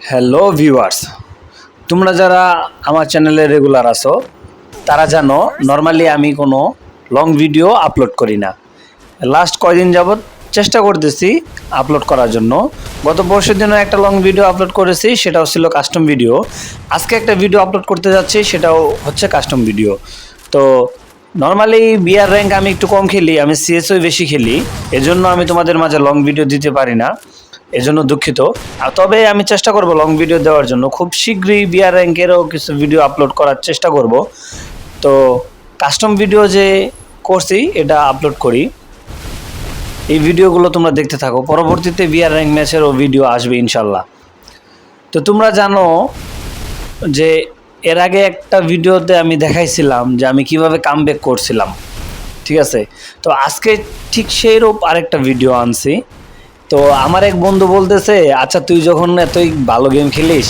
Hello viewers, তোমরা যারা আমার চ্যানেলে রেগুলার আছো তারা জানো নর্মালি আমি কোনো লং ভিডিও আপলোড করি না। লাস্ট কয়দিন যাবৎ চেষ্টা করতেছি আপলোড করার জন্য। গত পরশু দিনও একটা লং ভিডিও আপলোড করেছি, সেটাও ছিল কাস্টম ভিডিও। আজকে একটা ভিডিও আপলোড করতে যাচ্ছি, সেটাও হচ্ছে কাস্টম ভিডিও। তো নর্মালি বিআর র্যাঙ্ক আমি একটু কম খেলি, আমি সিএসও বেশি খেলি, এজন্য আমি তোমাদের মাঝে লং ভিডিও দিতে পারি না, এজন্য দুঃখিত। তবে আমি চেষ্টা করব লং ভিডিও দেওয়ার জন্য। খুব শীঘ্রই বিআর র্যাঙ্কেরও কিছু ভিডিও আপলোড করার চেষ্টা করব। তো কাস্টম ভিডিও যে করছি এটা আপলোড করি, এই ভিডিওগুলো তোমরা দেখতে থাকো। পরবর্তীতে বিআর র্যাঙ্ক ম্যাচেরও ভিডিও আসবে ইনশাল্লাহ। তো তোমরা জানো যে এর আগে একটা ভিডিওতে আমি দেখাইছিলাম যে আমি কিভাবে কামব্যাক করছিলাম, ঠিক আছে? তো আজকে ঠিক সেইরূপ আরেকটা ভিডিও আনছি। তো আমার এক বন্ধু বলতেছে, আচ্ছা তুই যখন এতই ভালো গেম খেলিস,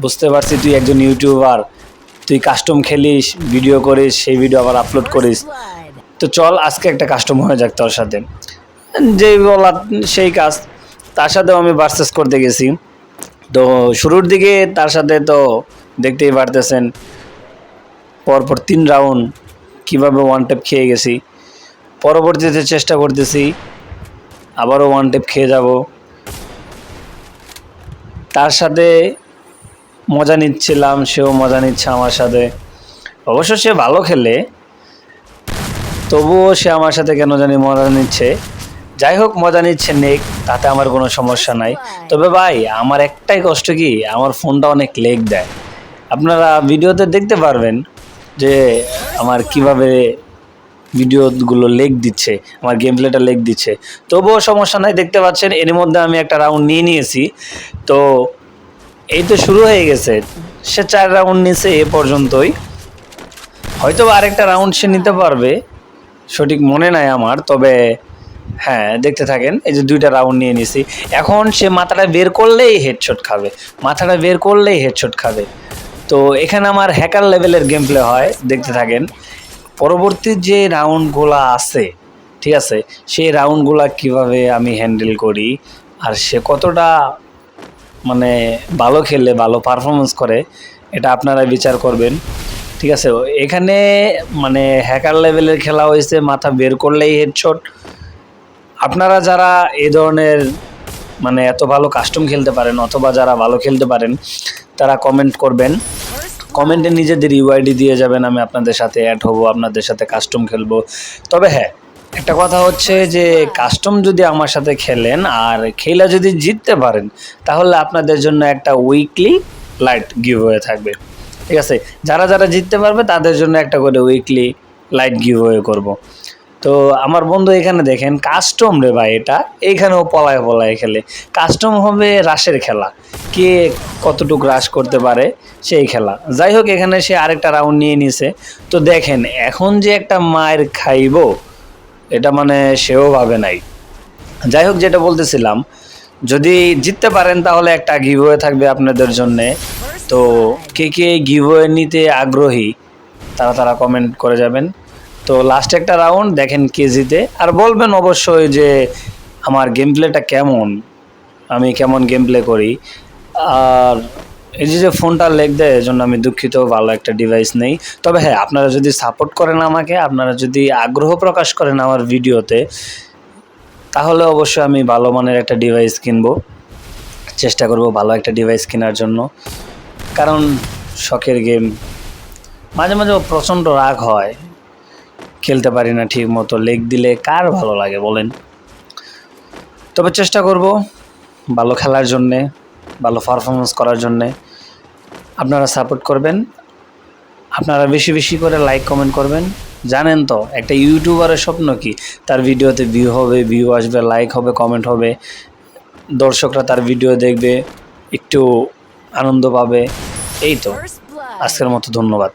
বুঝতে পারছি তুই একজন ইউটিউবার, তুই কাস্টম খেলিস, ভিডিও করিস, সেই ভিডিও আবার আপলোড করিস, তো চল আজকে একটা কাস্টম হয়ে যাক তোর সাথে। যেই বলা সেই কাজ, তার সাথেও আমি ভার্সেস করতে গেছি। তো শুরুর দিকে তার সাথে তো দেখতেই পারতেছেন পরপর 3 রাউন্ড কীভাবে ওয়ান ট্যাপ খেয়ে গেছি। পরবর্তীতে চেষ্টা করতেছি আবারও ওয়ান ট্যাপ খেয়ে যাব। তার সাথে মজা নিচ্ছিলাম, সেও মজা নিচ্ছে আমার সাথে। অবশ্য সে ভালো খেলে, তবুও সে আমার সাথে কেন জানি মজা নিচ্ছে। যাই হোক, মজা নিচ্ছে নেক, তাতে আমার কোনো সমস্যা নাই। তবে ভাই আমার একটাই কষ্ট, কি আমার ফোনটা অনেক লেগ দেয়। আপনারা ভিডিওতে দেখতে পারবেন যে আমার কিভাবে ভিডিওগুলো লেগ দিচ্ছে, আমার গেম প্লেটা লেগ দিচ্ছে। তবুও সমস্যা নাই, দেখতে পাচ্ছেন এর মধ্যে আমি একটা রাউন্ড নিয়ে নিয়েছি। তো এই তো শুরু হয়ে গেছে, সে 4 রাউন্ড নিয়েছে এ পর্যন্তই। হয়তো আরেকটা রাউন্ড সে নিতে পারবে, সঠিক মনে নাই আমার। তবে হ্যাঁ, দেখতে থাকেন, এই যে 2টা রাউন্ড নিয়ে নিছি। এখন সে মাথাটা বের করলেই হেডশট খাবে, মাথাটা বের করলেই হেডশট খাবে। তো এখানে আমার হ্যাকার লেভেলের গেম প্লে হয়, দেখতে থাকেন। পরবর্তী যে রাউন্ডগুলো আছে, ঠিক আছে, সেই রাউন্ডগুলো কিভাবে আমি হ্যান্ডেল করি, আর সে কতটা মানে ভালো খেলে, ভালো পারফরমেন্স করে, এটা আপনারা বিচার করবেন, ঠিক আছে? এখানে মানে হ্যাকার লেভেলের খেলা হয়েছে, মাথা বের করলেই হেডশট। আপনারা যারা এই ধরনের মানে এত ভালো কাস্টম খেলতে পারেন, অথবা যারা ভালো খেলতে পারেন, তারা কমেন্ট করবেন, কমেন্টে নিজেদের ইউআইডি দিয়ে যাবেন, আমি আপনাদের সাথে অ্যাড হব, আপনাদের সাথে কাস্টম খেলবো। তবে হ্যাঁ, একটা কথা হচ্ছে যে কাস্টম যদি আমার সাথে খেলেন আর খেলা যদি জিততে পারেন, তাহলে আপনাদের জন্য একটা উইকলি লাইট গিভ হয়ে থাকবে, ঠিক আছে? যারা যারা জিততে পারবে তাদের জন্য একটা করে উইকলি লাইট গিভ হয়ে করবো। তো আমার বন্ধু এখানে দেখেন কাস্টম রে ভাই, এটা এইখানেও পলায় পলায় খেলে। কাস্টম হবে রাশের খেলা, কে কতটুকু রাশ করতে পারে সেই খেলা। যাই হোক, এখানে সে আরেকটা রাউন্ড নিয়ে নিছে। তো দেখেন এখন যে একটা মায়ের খাইব, এটা মানে সেও ভাবে নাই। যাই হোক, যেটা বলতেছিলাম, যদি জিততে পারেন তাহলে একটা গিভওয়ে থাকবে আপনাদের জন্যে। তো কে কে গিভওয়ে নিতে আগ্রহী তারা তারা কমেন্ট করে যাবেন। তো লাস্ট একটা রাউন্ড দেখেন কে জিতে, আর বলবেন অবশ্যই যে আমার গেম প্লেটা কেমন, আমি কেমন গেম প্লে করি। আর এই যে ফোনটা লেগ দেয়, এজন্য আমি দুঃখিত, ভালো একটা ডিভাইস নেই। তবে হ্যাঁ, আপনারা যদি সাপোর্ট করেন আমাকে, আপনারা যদি আগ্রহ প্রকাশ করেন আমার ভিডিওতে, তাহলে অবশ্যই আমি ভালো মানের একটা ডিভাইস কিনবো, চেষ্টা করব ভালো একটা ডিভাইস কেনার জন্য। কারণ শখের গেম, মাঝে মাঝে প্রচণ্ড রাগ হয়, খেলতে পারি না ঠিক মতো, লেগ দিলে কার ভালো লাগে বলেন? তবে চেষ্টা করব ভালো খেলার জন্যে, ভালো পারফরমেন্স করার জন্যে। আপনারা সাপোর্ট করবেন, আপনারা বেশি বেশি করে লাইক কমেন্ট করবেন। জানেন তো একটা ইউটিউবারের স্বপ্ন কি, তার ভিডিওতে ভিউ হবে, ভিউ আসবে, লাইক হবে, কমেন্ট হবে, দর্শকরা তার ভিডিও দেখবে, একটু আনন্দ পাবে। এই তো, আজকের মতো ধন্যবাদ।